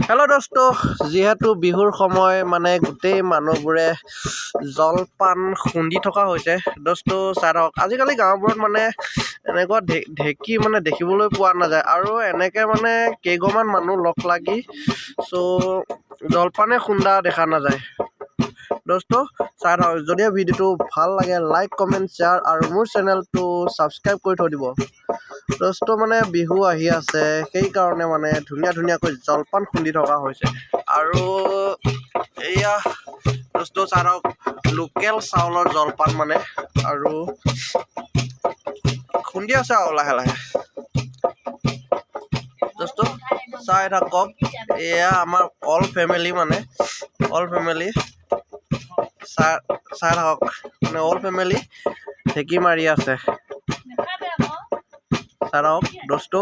Hello' দোস্ত, যিহেতু বিহুৰ সময় মানে গোটেই মানুহবোৰে জলপান খুন্দি থকা হৈছে। দোস্ত চাই থাকক, আজিকালি গাঁওবোৰত মানে এনেকুৱা ঢেঁকী মানে দেখিবলৈ পোৱা নাযায়, আৰু এনেকৈ মানে কেইঘৰমান মানুহ লগ লাগি জলপানে খুন্দা দেখা নাযায়। দোস্ত চাই থাকক, যদিও ভিডিঅ'টো ভাল লাগে লাইক কমেণ্ট শ্বেয়াৰ আৰু মোৰ চেনেলটো ছাবস্ক্ৰাইব কৰি থৈ দিব। দোস্ত মানে বিহু আহি আছে, সেইকাৰণে মানে ধুনীয়াকৈ জলপান খুন্দি থকা হৈছে। আৰু এয়া দোস্ত চাই থাকক, লোকেল চাউলৰ জলপান মানে, আৰু খুন্দি আছে আৰু লাহে লাহে। দোস্ত চাই থাকক, এয়া আমাৰ অল ফেমিলি চাই থাকক, মানে অল ফেমিলি ঢেঁকী মাৰি আছে। চাই থাকক দোস্ত।